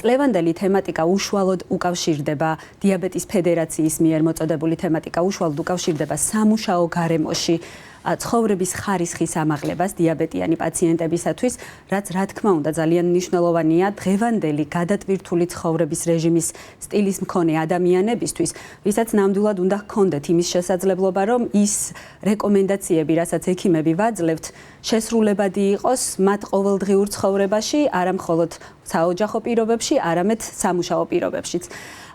წლევანდელი თემატიკა უშუალოდ უკავშირდება დიაბეტის ფედერაციის მიერ მოწოდებული თემატიკა უშუალოდ უკავშირდება სამუშაო გარემოში ცხოვრების ხარისხის ამაღლებას დიაბეტიანი პაციენტებისათვის, რაც რა თქმა უნდა ძალიან მნიშვნელოვანია დღევანდელი გადატვირთული ცხოვრების რეჟიმის სტილის მქონე ადამიანებისთვის, ვისაც ნამდვილად უნდა ჰქონდეთ იმის შესაძლებლობა, რომ ის რეკომენდაციები, რასაც ექიმები ვაძლევთ, შესრულებადი იყოს მათ ყოველდღიურ ცხოვრებაში, არა მხოლოდ საოჯახო პირობებში, არამედ სამუშაო პირობებშიც.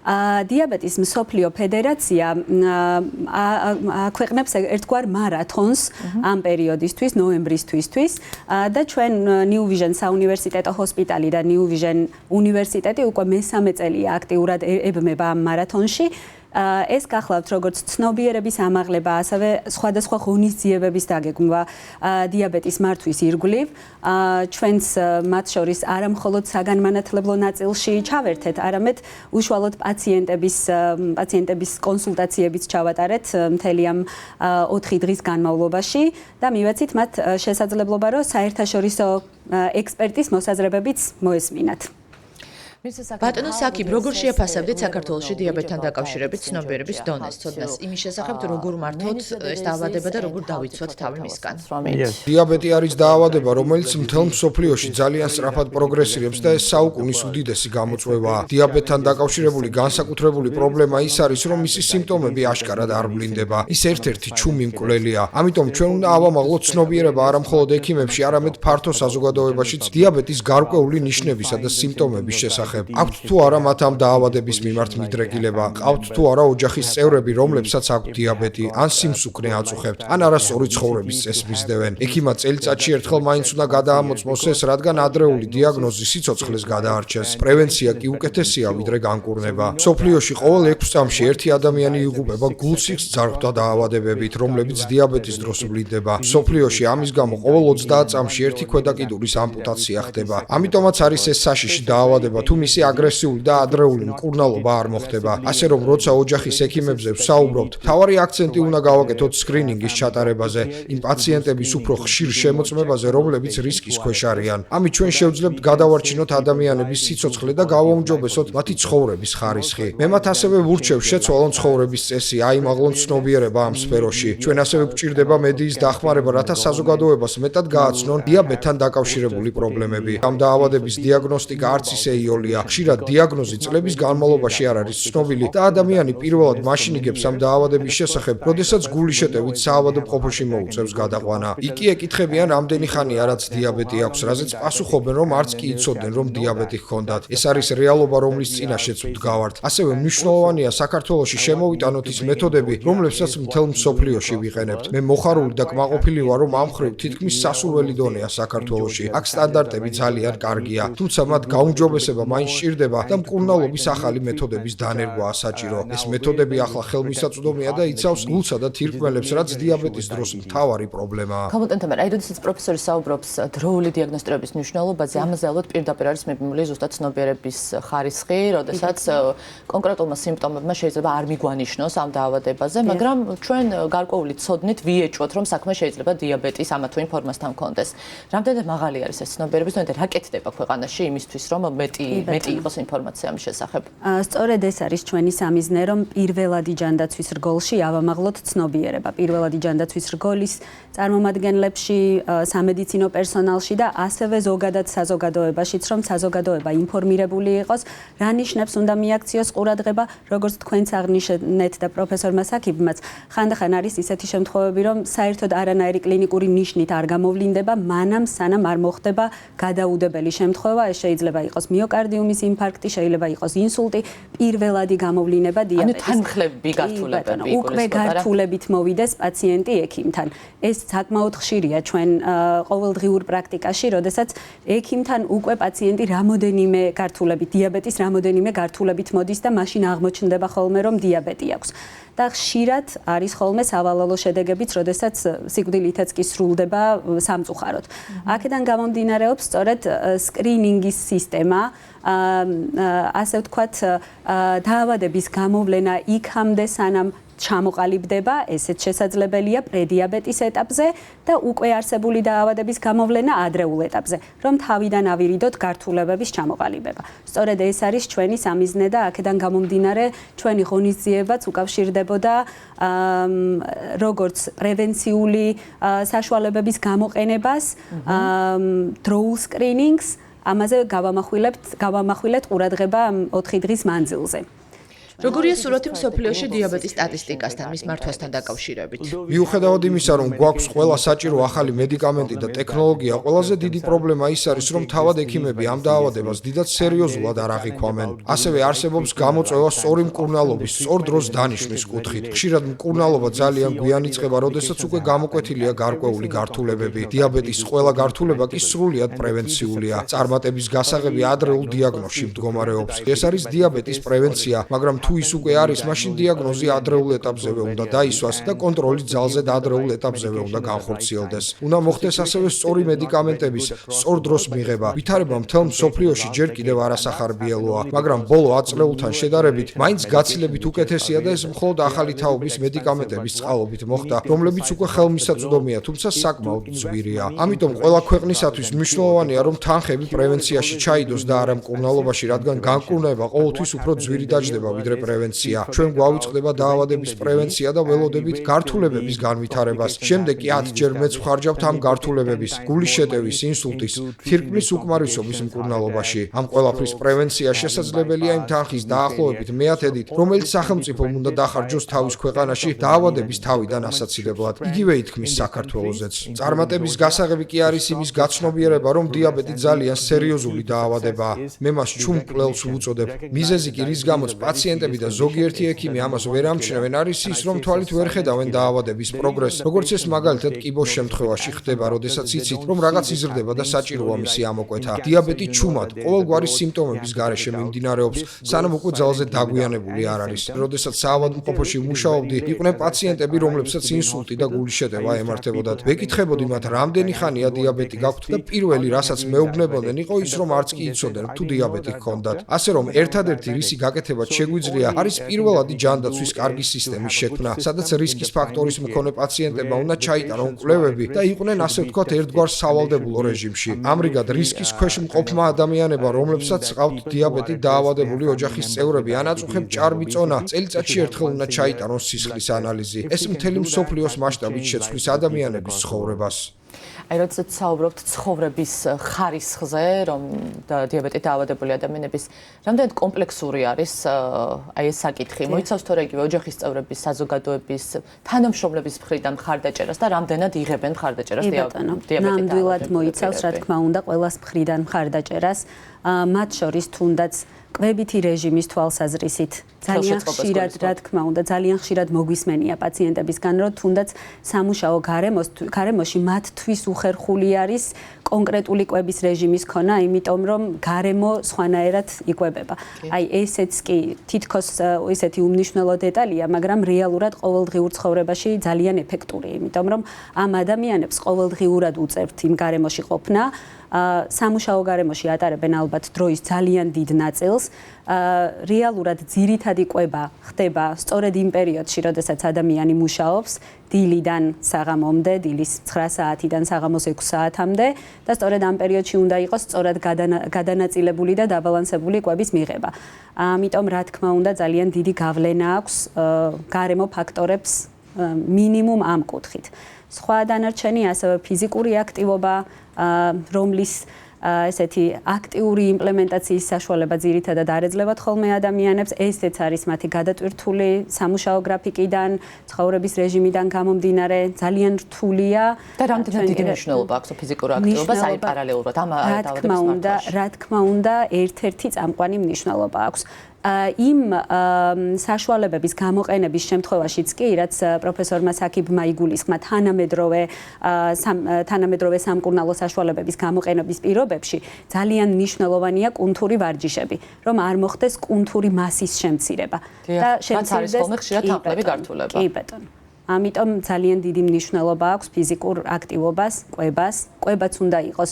დიაბეტის მსოფლიო ფედერაცია აქვეყნებს ერთგვარ მარათონს ამ პერიოდისთვის, ნოემბრისთვისთვის და ჩვენ New Vision საუნივერსიტეტო ჰოსპიტალი და New Vision უნივერსიტეტი უკვე მესამე წელია აქტიურად ებმება ამ მარათონში. ეს გახლავთ როგორც ცნობიერების ამაღლება, ასევე სხვადასხვა ღონისძიებების დაგეგმვა დიაბეტის მართვის ირგვლივ. ჩვენს მათ შორის არა მხოლოდ საგანმანათლებლო ნაწილში ჩავერთეთ, არამედ უშუალოდ პაციენტების კონსულტაციებიც ჩავატარეთ მთელი ამ 4 დღის განმავლობაში და მივეცით მათ შესაძლებლობა, რომ საერთაშორისო ექსპერტის მოსაზრებებიც მოესმინათ. ბატონო საკიბ, როგორ შეაფასებდით საქართველოში დიაბეტთან დაკავშირებით ცნობიერების დონეს, ცოდნას იმის შესახებ, როგორ მართოთ ეს დაავადება და როგორ დავიცვათ თავი მისგან? დიაბეტი არის დაავადება, რომელიც მთელ მსოფლიოში ძალიან სწრაფად პროგრესირებს და ეს საუკუნის უდიდესი გამოწვევაა. დიაბეტთან დაკავშირებული განსაკუთრებული პრობლემა ის არის, რომ მისი სიმპტომები აშკარად არ ვლინდება. ის ერთ-ერთი ჩუმი მკვლელია. ამიტომ ჩვენ უნდა ავამაღლოთ ცნობიერება არა მხოლოდ ექიმებში, არამედ ფართო საზოგადოებაშიც დიაბეტის გარკვეული ნიშნებისა და სიმპტომების შესახებ. აქვთ თუ არა მათ ამ დაავადების მიმართ მიდრეკილება, ყავთ თუ არა ოჯახის წევრები, რომლებსაც აქვთ დიაბეტი, ან სიმსუქნე აწუხებთ, ან არასწორი ცხოვრების წესს მისდევენ. ექიმად წელიწადში ერთხელ მაინც უნდა გადაამოწმოს ეს, რადგან ადრეული დიაგნოზი სიცოცხლეს გადაარჩენს. პრევენცია კი უკეთესია, ვიდრე განკურნება. მსოფლიოში ყოველ 6 წამში ერთი ადამიანი იღუპება გულსიხს ძარღვთა დაავადებებით, რომლებიც დიაბეტის დროს ვლინდება. მსოფლიოში ამის გამო ყოველ 30 წამში ერთი ქვედაკიდურის ამპუტაცია ხდება. ამიტომაც არის ეს საშიში დაავადება, თუ მისი აგრესიული და ადრეული მკურნალობა არ მოხდება. ასე რომ, როცა ოჯახის ექიმებზე ვსაუბრობთ, მთავარი აქცენტი უნდა გავაკეთოთ სკრინინგის ჩატარებაზე, იმ პაციენტების უფრო ხშირ შემოწმებაზე, რომლებიც რისკის ქვეშ არიან. ამით ჩვენ შევძლებთ გადავარჩინოთ ადამიანების სიცოცხლე და გავაუმჯობესოთ მათი ცხოვრების ხარისხი. მე მათ ასევე ვურჩევ შეცვალონ ცხოვრების წესი, აიმაღლონ ცნობიერება ამ სფეროში. ჩვენ ასევე გვჭირდება მედიის დახმარება, რათა საზოგადოებას მეტად გააცნონ დიაბეტთან დაკავშირებული პრობლემები. ამ დაავადების დიაგნოსტიკა არც ისე იოლია. ხშირად დიაგნოზი წლების განმავლობაში არ არის ცნობილი და ადამიანი პირველად მაშინ იგებს ამ დაავადების შესახებ, როდესაც გულის შეტევით საავადმყოფოში მოუწევს გადაყვანა. იქ ეკითხებიან, რამდენი ხანია რაც დიაბეტი აქვს, რაზეც პასუხობენ, რომ არც კი იცოდნენ, რომ დიაბეტი ჰქონდათ. ეს არის რეალობა, რომლის წინაშეც ვდგავართ. ასევე მნიშვნელოვანია საქართველოში შემოვიტანოთ ის მეთოდები, რომლებსაც მთელ მსოფლიოში ვიყენებთ. მე მოხარული და კმაყოფილი ვარ, რომ ამ მხრივ თითქმის სასურველი დონეა საქართველოში. აქ სტანდარტები ძალიან კარგია, თუმცა მათ გაუმჯობესება მაინც სჭირდება და მკურნალობის ახალი მეთოდების დანერგვა საჭირო. ეს მეთოდები ახლა ხელმისაწვდომია და იცავს გულსა და თირკმელებს, რაც დიაბეტის დროს მთავარი პრობლემაა. გამოტენთამარ, როდესაც პროფესორი საუბრობს დროული დიაგნოსტირების მნიშვნელობაზე, ამაზე ალბათ პირდაპირ არის მიბმული ზუსტად ცნობიერების ხარისხი, როდესაც კონკრეტულმა სიმპტომებმა შეიძლება არ მიგვანიშნოს ამ დაავადებაზე, მაგრამ ჩვენ გარკვეული ცოდნით ვიეჭვოთ, რომ საქმე შეიძლება დიაბეტის ამა თუ იმ ფორმასთან ჰქონდეს. რამდენად მაღალი არის ეს ცნობიერების დონე და რა კეთდება ქვეყანაში იმისთვის, რომ მეტი იყოს ინფორმაცია ამ შესახებ? სწორედ ეს არის ჩვენი სამიზნე, რომ პირველადი ჯანდაცვის რგოლში ავამაღლოთ ცნობიერება. პირველადი ჯანდაცვის რგოლის წარმომადგენლებში, სამედიცინო პერსონალში და ასევე ზოგადად საზოგადოებაშიც, რომ საზოგადოება ინფორმირებული იყოს, რა ნიშნებს უნდა მიაქციოს ყურადღება, როგორც თქვენც აღნიშნეთ და პროფესორმა საკიბმაც, ხანდახან არის ისეთი შემთხვევები, რომ საერთოდ არანაირი კლინიკური ნიშნით არ გამოვლინდება, მანამ სანამ არ მოხდება გადაუდებელი შემთხვევა, ეს შეიძლება იყოს მიოკარდიუმის ინფარქტი, შეიძლება იყოს ინსულტი, პირველადი გამოვლინება დიაბეტის. ანუ თანხლები გართულებები. უკვე გართულებით მოვიდეს პაციენტი ექიმთან. ეს საკმაოდ ხშირია ჩვენ ყოველდღიურ პრაქტიკაში, როდესაც ექიმთან უკვე პაციენტი რამოდენიმე გართულებით, დიაბეტის რამოდენიმე გართულებით მოდის და მაშინ აღმოჩნდება ხოლმე, რომ დიაბეტი აქვს. და ხშირად არის ხოლმე სავალალო შედეგებიც, როდესაც სიკვდილითაც კი სრულდება სამწუხაროდ. აქედან გამომდინარეობს სწორედ სკრინინგის სისტემა, ასე ვთქვათ, დაავადების გამოვლენა იქამდე, სანამ ჩამოყალიბდება, ესეც შესაძლებელია პრედიაბეტის ეტაპზე და უკვე არსებული დაავადების გამოვლენა ადრეულ ეტაპზე, რომ თავიდან ავირიდოთ გართულებების ჩამოყალიბება. სწორედ ეს არის ჩვენი სამიზნე და აქედან გამომდინარე ჩვენი ღონისძიებაც უკავშირდებოდა როგორც პრევენციული საშუალებების გამოყენებას, დროულ სკრინინგს, ამაზე გავამახვილებთ ყურადღება 4 დღის მანძილზე. როგორია სურათი მსოფლიოში დიაბეტის სტატისტიკასთან, მის მართვასთან დაკავშირებით? მიუხედავად იმისა, რომ გვაქვს ყველა საჭირო ახალი მედიკამენტი და ტექნოლოგია, ყველაზე დიდი პრობლემა ის არის, რომ თავად ექიმები ამ დაავადებას დიდად სერიოზულად არ აღიქვამენ. ასევე არსებობს გამოწვევა სწორი მკურნალობის, სწორ დროს დანიშვნის კუთხით. ხშირად მკურნალობა ძალიან გვიან იწყება, როდესაც უკვე გამოკვეთილია გარკვეული გართულებები. დიაბეტის ყველა გართულება კი სრულიად პრევენციულია. წარმატების გასაღები ადრეულ დიაგნოზში მდგომარეობს. ეს არის დიაბეტის პრევენცია, მაგრამ თუ ის უკვე არის, მაშინ დიაგნოზი ადრეულ ეტაპზევე უნდა დაისვას და კონტროლი ძალზე ადრეულ ეტაპზევე უნდა განხორციელდეს. უნდა მოხდეს ასევე სწორი მედიკამენტების სწორ დროს მიღება. ვითარება მთელ მსოფლიოში ჯერ კიდევ არასახარბიელოა, მაგრამ ბოლო 10 წლეულთან შედარებით მაინც გაცილებით უკეთესია და ეს მხოლოდ ახალი თაობის მედიკამენტების წყალობით მოხდა, რომლებიც უკვე ხელმისაწვდომია, თუმცა საკმაოდ ძვირია. ამიტომ ყველა ქვეყნისათვის მნიშვნელოვანია, რომ თანხები პრევენციაში ჩაიდოს და არა მკურნალობაში, რადგან განკურნება ყოველთვის უფრო ძვირი დაჯდება ვიდრე პრევენცია. ჩვენ გვავიწყდება დაავადების პრევენცია და ველოდებით გართულებების განვითარებას. შემდეგ კი 10 ჯერ მეც ვხარჯავთ ამ გართულებების, გულის შეტევის, ინსულტის, თირკმლის უკმარისობის მკურნალობაში. ამ ყველაფრის პრევენცია შესაძლებელია იმ თანხის დაახლოებით მეათედით, რომელიც სახელმწიფომ უნდა დახარჯოს თავის ქვეყანაში დაავადების თავიდან ასაცილებლად. იგივე ითქმის საქართველოსაც. წარმატების გასაღები კი არის იმის გაცნობიერება, რომ დიაბეტი ძალიან სერიოზული დაავადებაა. მე მას ჩუმ კვლელს ვუწოდებ. მიზეზი კი რის გამოც პაციენტები და ზოგიერთი ექიმი ამას ვერ ამჩნევენ არის ის, რომ თვალით ვერ ხედავენ დაავადების პროგრესს, როგორც ეს მაგალითად კიბოს შემთხვევაში ხდება, როდესაც იცით, რომ რაღაც იზრდება და საჭიროა მისი ამოკვეთა. დიაბეტი ჩუმად ყოველგვარი სიმპტომების გარეშე მიმდინარეობს, სანამ უკვე ძალზე დაგვიანებული არ არის. როდესაც საავადმყოფოში ვმუშაობდი, იყვნენ პაციენტები, რომლებსაც ინსულტი და გულის შეტევა ემართებოდათ. ვეკითხებოდი მათ, რამდენი ხანია დიაბეტი გაქვთ და პირველი, რასაც მეუბნებოდნენ, იყო ის, რომ არც კი იცოდნენ, თუ დიაბეტი ჰქონდათ. ასე რომ ერთადერთი რისი გაკეთებაც შეგვიძლია არის პირველადი ჯანდაცვის კარგი სისტემის შექმნა, სადაც რისკის ფაქტორის მქონე პაციენტებმა უნდა ჩაიტარონ კვლევები და იყვნენ ასე ვთქვათ ერთგვარ სავალდებულო რეჟიმში. ამრიგად რისკის ქვეშ მყოფმა ადამიანებმა, რომლებსაც ჰყავთ დიაბეტი დაავადებული ოჯახის წევრები, ანაწუხებ ჭარბი წონა, წელიწადში ერთხელ უნდა ჩაიტარონ სისხლის ანალიზი. ეს მთელი მსოფლიოს მასშტაბით შეცვლის ადამიანების ცხოვრებას. აი როდესაც საუბრობთ ცხოვრების ხარისხზე, რომ დიაბეტით დაავადებული ადამიანების რამდენად კომპლექსური არის აი ეს საკითხი. მოიცავს თორე იგივე ოჯახის წევრების, საზოგადოების, თანამშრომლების მხრიდან მხარდაჭერას და რამდენად იღებენ მხარდაჭერას დიაბეტით. ნამდვილად მოიცავს, რა თქმა უნდა, ყველას მხრიდან მხარდაჭერას, მათ შორის თუნდაც კვებითი რეჟიმის თვალსაზრისით ძალიან ხშირად, რა თქმა უნდა, ძალიან ხშირად მოგვისმენია პაციენტებისგან, რომ თუნდაც სამუშაო გარემოში მათთვის უხერხული არის კონკრეტული კვების რეჟიმის ქონა, იმიტომ რომ გარემო სხვანაირად იკვებება. აი ესეც კი თითქოს ესეთი უმნიშვნელო დეტალია, მაგრამ რეალურად ყოველდღიურ ცხოვრებაში ძალიან ეფექტურია, იმიტომ რომ ამ ადამიანებს ყოველდღიურად უწევთ იმ გარემოში ყოფნა. სამუშაო გარემოში ატარებენ ალბათ დროის ძალიან დიდ ნაწილს. რეალურად ძირითადი კვება ხდება სწორედ იმ პერიოდში, როდესაც ადამიანი მუშაობს, დილიდან საღამომდე, დილის 9 საათიდან საღამოს 6 საათამდე და სწორედ ამ პერიოდში უნდა იყოს სწორად გადანაწილებული და დაბალანსებული კვების მიღება. ამიტომ რა თქმა უნდა ძალიან დიდი გავლენა აქვს გარემო ფაქტორებს მინიმუმ ამ კუთხით. სხვა დანარჩენი ასევე ფიზიკური აქტივობა, რომლის ესეთი აქტიური იმპლემენტაციის საშუალება ძირითადად არ ეძლევათ ხოლმე ადამიანებს, ესეც არის მათი გადატვირთული სამუშაო გრაფიკიდან, ცხოვრების რეჟიმიდან გამომდინარე, ძალიან რთულია და რამდენად დიდი მნიშვნელობა აქვს ფიზიკური აქტივობას აი პარალელურად ამ დაავადების რა თქმა უნდა, ერთ-ერთი წამყვანი მნიშვნელობა აქვს. იმ საშუალებების გამოყენების შემთხვევაშიც კი, რაც პროფესორმა საკიბმა იგულისხმა თანამედროვე სამკურნალო საშუალებების გამოყენების პირობებში, ძალიან მნიშვნელოვანია კუნთური ვარჯიშები, რომ არ მოხდეს კუნთური მასის შემცირება და შემცირდეს ხშირად თანხლები გართულება. კი ბატონო. ამიტომ ძალიან დიდი მნიშვნელობა აქვს ფიზიკურ აქტივობას, კვებაც უნდა იყოს.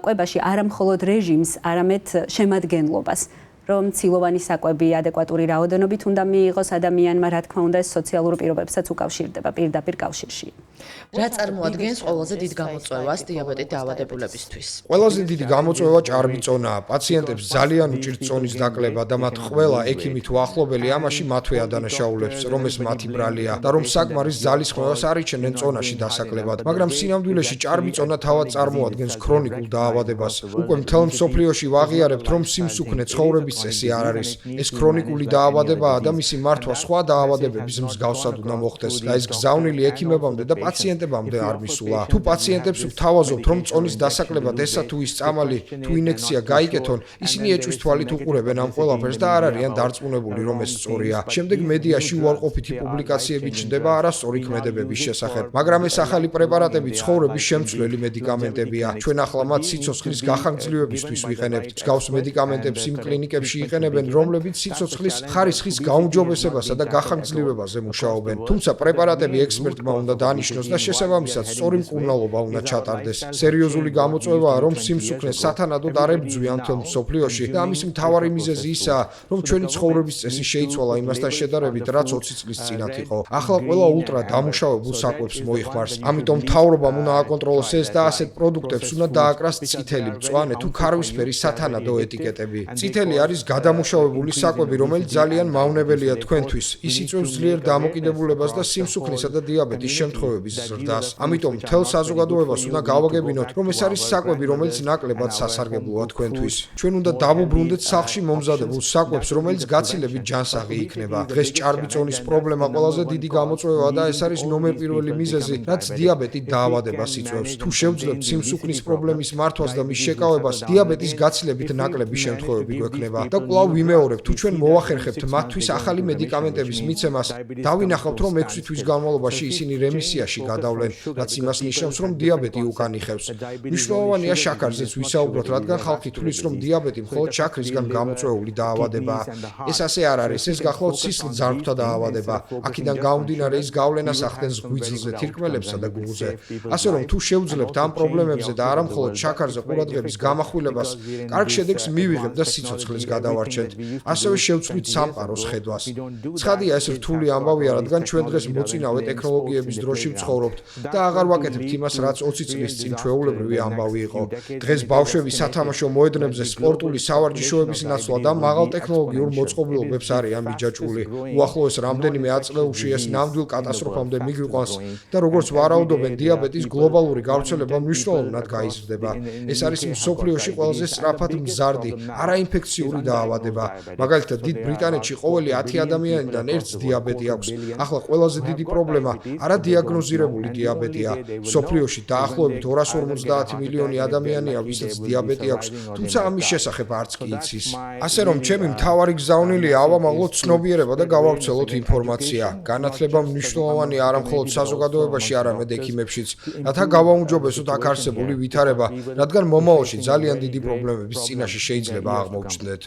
კვებაში არა მხოლოდ რეჟიმს, არამედ შემადგენლობას. რომ ცილოვანი საკვები ადეკვატური რაოდენობით უნდა მიიღოს ადამიანმა, რა თქმა უნდა, ეს სოციალურ პირობებსაც უკავშირდება პირდაპირ კავშირში. რა წარმოადგენს ყველაზე დიდ გამოწვევას დიაბეტით დაავადებულებისთვის? ყველაზე დიდი გამოწვევა ჭარბიწონაა. პაციენტებს ძალიან უჭირთ წონის დაკლება და მათ ყველა ექიმი თუ ახლობელი ამაში მათვე ადანაშაულებს, რომ ეს მათი ბრალია და რომ საკმარის ძალისხმევას არიჩენენ წონაში დასაკლებად. მაგრამ სინამდვილეში ჭარბიწონა თავად წარმოადგენს ქრონიკულ დაავადებას. უკვე მთელ მსოფლიოში ვაღიარებთ, რომ სიმსუქნე ცხოვრების წესი არ არის. ეს ქრონიკული დაავადებაა და მისი მართვა სხვა დაავადებების მსგავსად უნდა მოხდეს და ეს გზავნილი ექიმებამდე და პაციენტებამდე არ მისულა. თუ პაციენტებს ვთავაზობთ, რომ წონის დასაკლებად ესა თუ ის წამალი თუ ინექცია გაიკეთონ, ისინი ეჭვის თვალით უყურებენ ამ ყველაფერს და არ არიან დარწმუნებული, რომ ეს სწორია. შემდეგ მედიაში უარყოფითი პუბლიკაციები ჩნდება არასწორი ქმედებების შესახებ. მაგრამ ეს ახალი პრეპარატები ცხოვრების შემცვლელი მედიკამენტებია. ჩვენ ახლა მათ სიცოცხლის გახანგრძლივებისთვის ვიყენებთ. მსგავს მედიკამენტებს იმ კლინიკებში იყენებენ, რომლებიც სიცოცხლის ხარისხის გაუმჯობესებასა და გახანგრძლივებაზე მუშაობენ. თუმცა პრეპარატები ექსპერტმა უნდა დანიშნოს და შესაბამისად სწორი მკურნალობა უნდა ჩატარდეს. სერიოზული გამოწვევაა, რომ სიმსუქნე სათანადოდ არ ებრძვიან მთელ მსოფლიოში და ამის მთავარი მიზეზი ისაა, რომ ჩვენი ცხოვრების წესი შეიცვალა იმასთან შედარებით, რაც 20 წლის წინათ იყო. ახლა ყველა ულტრა დამუშავებულ საკვებს მოიხმარს. ამიტომ მთავრობამ უნდა აკონტროლოს ეს და ასეთ პროდუქტებს უნდა დააკრას წითელი, მწვანე თუ ქარვისფერი სათანადო ეტიკეტები. წითელი არის გადამუშავებული საკვები, რომელიც ძალიან მავნებელია თქვენთვის. ის იწვევს ძლიერ დამოკიდებულებას და სიმსუქნისა და დიაბეტის შემთხვევების ზრდას. ამიტომ მთელ საზოგადოებას უნდა გავაგებინოთ, რომ ეს არის საკვები, რომელიც ნაკლებად სასარგებლოა თქვენთვის. ჩვენ უნდა დავუბრუნდეთ სახლში მომზადებულ საკვებს, რომელიც გაცილებით ჯანსაღი იქნება. დღეს ჭარბიწონის პრობლემა ყველაზე დიდი გამოწვევაა და ეს არის ნომერ პირველი მიზეზი, რაც დიაბეტით დაავადებას იწვევს. თუ შევძლებთ სიმსუქნის პრობლემის მართვას და მის შეკავებას, დიაბეტის გაცილებით ნაკლები შემთხვევები გვექნება. და კვლავ ვიმეორებ, თუ ჩვენ მოახერხებთ მათთვის ახალი მედიკამენტების მიცემას, დავინახავთ, რომ 6 თვის განმავლობაში ისინი რემისიაში გადავლენ, რაც იმას ნიშნავს, რომ დიაბეტი უკან იხევს. მნიშვნელოვანია შაქარზეც ვისაუბროთ, რადგან ხალხი თვლის, რომ დიაბეტი მხოლოდ შაქრისგან გამოწვეული დაავადებაა. ეს ასე არ არის, ეს გახლავთ სისხლძარღვთა დაავადება. აქედან გამომდინარე ის გავლენას ახდენს ღვიძლზე, თირკმელებსა და გულზე. ასე რომ თუ შევძლებთ ამ პრობლემებზე და არა მხოლოდ შაქარზე ყურადღების გამახვილებას, კარგ შედეგს მივიღებთ და სიცოცხლეს გადავარჩენთ. ასევე შევცვლით სამყაროს ხედვას. ცხადია, ეს რთული ამბავია, რადგან ჩვენ დღეს მოწინავე ტექნოლოგიების დროში ვცხოვრობთ და აღარ ვაკეთებთ იმას, რაც 20 წლის წინ ჩვეულებრივი ამბავი იყო. დღეს ბავშვები სათამაშო მოედნებზე სპორტული სავარჯიშოების ნაცვლად და მაღალ ტექნოლოგიურ მოწყობილობებს არიან მიჯაჭვული. უახლოეს რამდენიმე აწლეულში ეს ნამდვილ კატასტროფამდე მიგვიყვანს და როგორც ვარაუდობენ, დიაბეტის გლობალური გავრცელება მნიშვნელოვნად გაიზრდება. ეს არის მსოფლიოში ყველაზე სწრაფად მზარდი არაინფექციური დაავადება. მაგალითად, დიდ ბრიტანეთში ყოველი 10 ადამიანიდან ერთს დიაბეტი აქვს. ახლა ყველაზე დიდი პრობლემა არადიაგნოზირებული დიაბეტია. მსოფლიოში დაახლოებით 250 მილიონი ადამიანია, ვისაც დიაბეტი აქვს, თუმცა ამის შესახებ არც კი იცის. ასე რომ, ჩემი მთავარი გზავნილია ავამაღლოთ ცნობიერება და გავავრცელოთ ინფორმაცია. განათლება მნიშვნელოვანია არა მხოლოდ საზოგადოებაში, არამედ ექიმებშიც, რათა გავაუმჯობესოთ აქ არსებული ვითარება, რადგან მომავალში ძალიან დიდი პრობლემების წინაშე შეიძლება აღმოჩნდეთ.